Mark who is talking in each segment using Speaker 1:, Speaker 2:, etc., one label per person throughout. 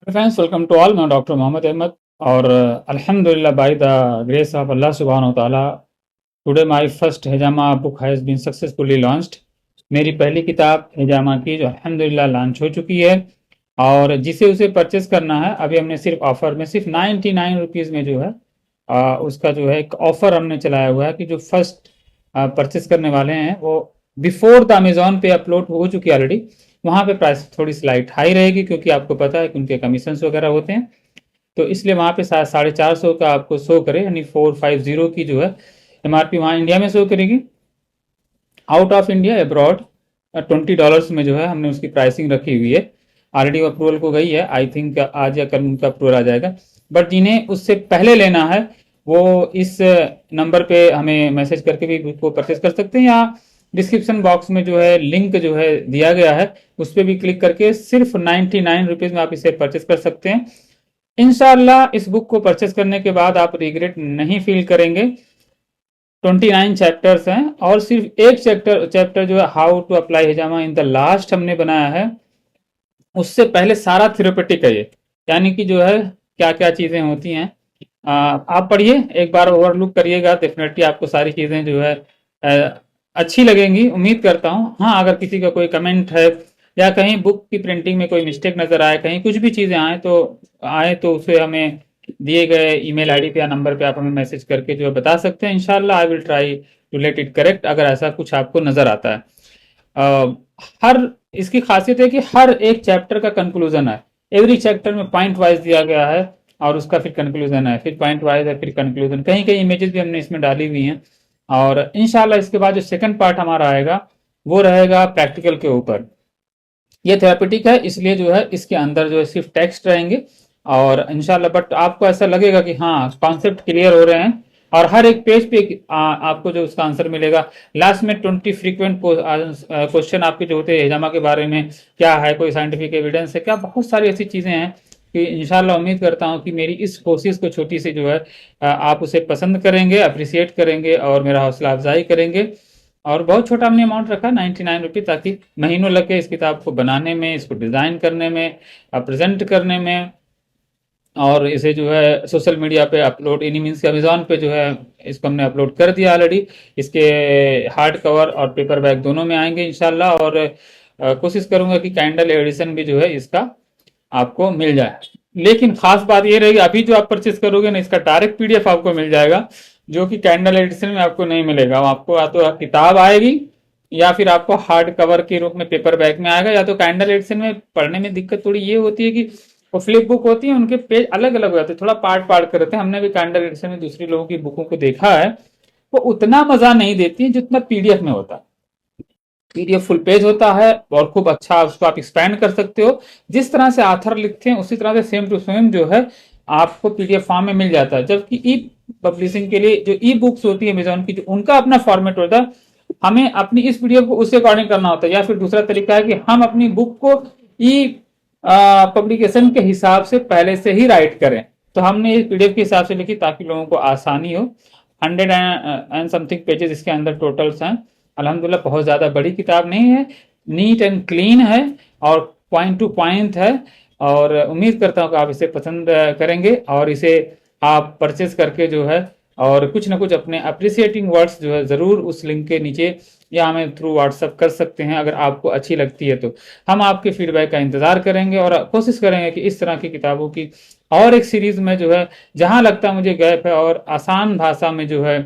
Speaker 1: Friends, welcome to all. मैं doctor Mohammad Ahmed और अल्हम्दुलिल्लाह by the grace of Allah सुब्हानहू व तआला टुडे माय फर्स्ट हिजामा book has been successfully launched. मेरी पहली किताब हिजामा की जो अल्हम्दुलिल्लाह लॉन्च हो चुकी है और जिसे उसे परचेस करना है, अभी हमने सिर्फ ऑफर में सिर्फ 99 रुपीज़ में जो है उसका जो है एक ऑफर हमने चलाया हुआ है कि जो फर्स्ट परचेस करने वाले हैं वो बिफोर द अमेजोन पे अपलोड हो चुकी है ऑलरेडी। वहाँ पे प्राइस थोड़ी स्लाइट हाई रहेगी क्योंकि आपको पता है कि उनके कमीशंस वगैरह होते हैं, तो इसलिए वहाँ पे 450 का आपको शो करे, यानी 450 की जो है एमआरपी वहाँ इंडिया में शो करेगी। आउट ऑफ इंडिया अब्रॉड $20 में जो है हमने उसकी प्राइसिंग रखी हुई है। ऑलरेडी अप्रूवल को गई है, आई थिंक आज या कल उनका अप्रूवल आ जाएगा। बट जिन्हें उससे पहले लेना है वो इस नंबर पे हमें मैसेज करके भी उसको परचेज कर सकते हैं, या डिस्क्रिप्शन बॉक्स में जो है लिंक जो है दिया गया है उस पर भी क्लिक करके सिर्फ 99 रुपीज़ में आप इसे परचेज कर सकते हैं। इंशाल्लाह इस बुक को परचेज करने के बाद आप रिग्रेट नहीं फील करेंगे। 29 चैप्टर्स हैं और सिर्फ एक चैप्टर जो है हाउ टू अप्लाई हिजामा इन द लास्ट हमने बनाया है। उससे पहले सारा थ्योरेटिक है ये, यानी कि जो है क्या क्या चीज़ें होती हैं। आप पढ़िए, एक बार ओवरलुक करिएगा, डेफिनेटली आपको सारी चीज़ें जो है अच्छी लगेंगी, उम्मीद करता हूँ। हाँ, अगर किसी का कोई कमेंट है या कहीं बुक की प्रिंटिंग में कोई मिस्टेक नज़र आए, कहीं कुछ भी चीज़ें आए तो उसे हमें दिए गए ईमेल आईडी पे या नंबर पे आप हमें मैसेज करके जो है बता सकते हैं। इंशाल्लाह I will try to let it correct अगर ऐसा कुछ आपको नज़र आता है। हर इसकी खासियत है कि हर एक चैप्टर का कंक्लूजन है। एवरी चैप्टर में पॉइंट वाइज दिया गया है और उसका फिर कंक्लूजन है, फिर पॉइंट वाइज है, फिर कंक्लूजन। कहीं कहीं इमेजेस भी हमने इसमें डाली हुई हैं। और इंशाल्लाह इसके बाद जो सेकंड पार्ट हमारा आएगा वो रहेगा प्रैक्टिकल के ऊपर। ये थेरापेटिक है, इसलिए जो है इसके अंदर जो है सिर्फ टेक्स्ट रहेंगे और इंशाल्लाह बट आपको ऐसा लगेगा कि हाँ कॉन्सेप्ट क्लियर हो रहे हैं। और हर एक पेज पे आपको जो उसका आंसर मिलेगा। लास्ट में 20 फ्रीक्वेंट क्वेश्चन आपके जो होते हैं हिजामा के बारे में, क्या है, कोई साइंटिफिक एविडेंस है क्या, बहुत सारी ऐसी चीज़ें हैं कि इंशाल्लाह उम्मीद करता हूँ कि मेरी इस कोशिश को छोटी सी जो है आप उसे पसंद करेंगे, अप्रिसिएट करेंगे और मेरा हौसला अफजाई करेंगे। और बहुत छोटा हमने अमाउंट रखा 99 रुपये, ताकि महीनों लगे इस किताब को बनाने में, इसको डिज़ाइन करने में, प्रेजेंट करने में, और इसे जो है सोशल मीडिया पे अपलोड, इन्हीं मीन्स के अमेजोन पे जो है इसको हमने अपलोड कर दिया ऑलरेडी। इसके हार्ड कवर और पेपर बैग दोनों में आएंगे इंशाल्लाह। और कोशिश करूंगा कि कैंडल एडिशन भी जो है इसका आपको मिल जाए। लेकिन खास बात ये रहेगी, अभी जो आप परचेज करोगे ना, इसका डायरेक्ट पीडीएफ आपको मिल जाएगा, जो कि कैंडल एडिशन में आपको नहीं मिलेगा। आपको या तो किताब आएगी या फिर आपको हार्ड कवर के रूप में पेपर बैग में आएगा। या तो कैंडल एडिशन में पढ़ने में दिक्कत थोड़ी ये होती है कि वो फ्लिप बुक होती है, उनके पेज अलग अलग हो जाते हैं, थोड़ा पार्ट पार्ट कर रहते हैं। हमने भी कैंडल एडिशन में दूसरी लोगों की बुकों को देखा है, वो उतना मजा नहीं देती है जितना पीडीएफ में होता है। पीडीएफ फुल पेज होता है और खूब अच्छा उसको आप एक्सपैंड कर सकते हो। जिस तरह से आथर लिखते हैं उसी तरह से सेम टू सेम जो है आपको पीडीएफ फॉर्म में मिल जाता है। जबकि ई पब्लिशिंग के लिए जो ई बुक्स होती है अमेजोन की, जो उनका अपना फॉर्मेट होता है, हमें अपनी इस पीडीएफ को उसके अकॉर्डिंग करना होता है। या फिर दूसरा तरीका है कि हम अपनी बुक को ई पब्लिकेशन के हिसाब से पहले से ही राइट करें। तो हमने इस पीडीएफ के हिसाब से लिखी ताकि लोगों को आसानी हो। 100 एंड समथिंग पेजेस इसके अंदर टोटल्स हैं। अल्हम्दुलिल्लाह बहुत ज़्यादा बड़ी किताब नहीं है, नीट एंड क्लीन है और पॉइंट टू पॉइंट है। और उम्मीद करता हूँ कि आप इसे पसंद करेंगे और इसे आप परचेज करके जो है और कुछ ना कुछ अपने अप्रिसिएटिंग वर्ड्स जो है ज़रूर उस लिंक के नीचे या हमें थ्रू व्हाट्सअप कर सकते हैं। अगर आपको अच्छी लगती है तो हम आपके फीडबैक का इंतज़ार करेंगे और कोशिश करेंगे कि इस तरह की किताबों की और एक सीरीज़ में जो है जहाँ लगता है मुझे गैप है और आसान भाषा में जो है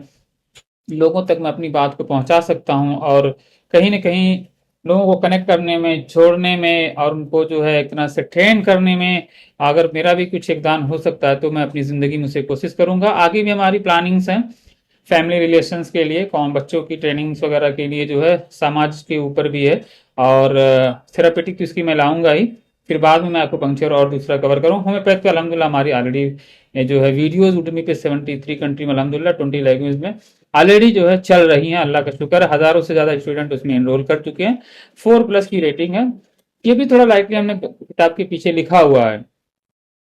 Speaker 1: लोगों तक मैं अपनी बात को पहुंचा सकता हूं और कहीं ना कहीं लोगों को कनेक्ट करने में, जोड़ने में और उनको जो है एक तरह से ट्रेन करने में अगर मेरा भी कुछ योगदान हो सकता है तो मैं अपनी ज़िंदगी में उसे कोशिश करूंगा। आगे भी हमारी प्लानिंग्स हैं फैमिली रिलेशंस के लिए, कौन बच्चों की ट्रेनिंग्स वगैरह के लिए जो है, समाज के ऊपर भी है। और थेरापेटिक तो इसकी मैं लाऊंगा ही, फिर बाद में मैं आपको पंक्चर और दूसरा कवर करूँ। होम्योपैथ पे अलहमदिल्ला हमारी ऑलरेडी जो है वीडियोज उडमी पे 73 कंट्री में अलहमदिल्ला 20 लैंग्वेज में ऑलरेडी जो है चल रही हैं। अल्लाह का शुक्र है, हज़ारों से ज़्यादा स्टूडेंट उसमें एनरोल कर चुके हैं। 4+ की रेटिंग है। ये भी थोड़ा लाइटली हमने किताब के पीछे लिखा हुआ है।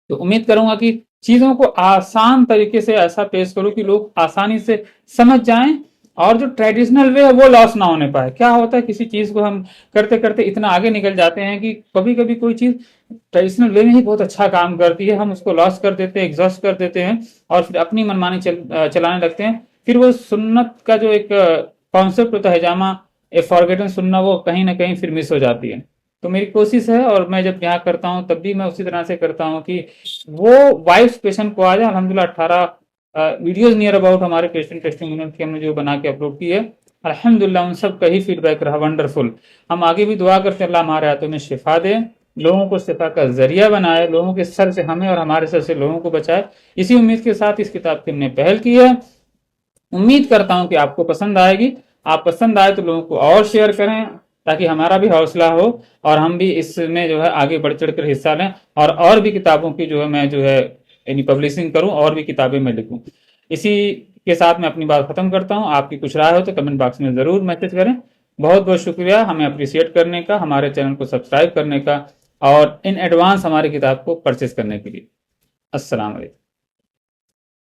Speaker 1: तो उम्मीद करूंगा कि चीज़ों को आसान तरीके से ऐसा पेश करूं कि लोग आसानी से समझ जाएं और जो ट्रेडिशनल वे है वो लॉस ना होने पाए। क्या होता है, किसी चीज़ को हम करते करते इतना आगे निकल जाते हैं कि कभी कभी कोई चीज़ ट्रेडिशनल वे में ही बहुत अच्छा काम करती है। हम उसको लॉस कर देते हैं, एग्जॉस्ट कर देते हैं और फिर अपनी मनमानी चलाने लगते हैं। फिर वो सुन्नत का जो एक कॉन्सेप्ट होता है हिजामा, ए फॉरगेटन सुन्ना, वो कहीं ना कहीं फिर मिस हो जाती है। तो मेरी कोशिश है, और मैं जब यहाँ करता हूँ तब भी मैं उसी तरह से करता हूँ कि वो वाइफ पेशेंट को आ जाए। अलहमदिल्ला 18 वीडियोज नियर अबाउट हमारे पेशेंट टेस्टिंग यूनिट की हमने जो बना के अपलोड की है, अल्हम्दुलिल्लाह उन सब का ही फीडबैक रहा वंडरफुल। हम आगे भी दुआ करते हैं अल्लाह हमारे हाथों में शिफा दे, लोगों को शिफा का जरिया बनाए, लोगों के सर से हमें और हमारे सर से लोगों को बचाए। इसी उम्मीद के साथ इस किताब की हमने पहल की है। उम्मीद करता हूं कि आपको पसंद आएगी। आप पसंद आए तो लोगों को और शेयर करें, ताकि हमारा भी हौसला हो और हम भी इसमें जो है आगे बढ़ चढ़ कर हिस्सा लें, और भी किताबों की जो है मैं जो है यानी पब्लिशिंग करूं, और भी किताबें मैं लिखूं। इसी के साथ मैं अपनी बात खत्म करता हूं। आपकी कुछ राय हो तो कमेंट बॉक्स में जरूर मैसेज करें। बहुत बहुत शुक्रिया हमें अप्रिशिएट करने का, हमारे चैनल को सब्सक्राइब करने का, और इन एडवांस हमारी किताब को परचेज करने के लिए। अस्सलाम वालेकुम।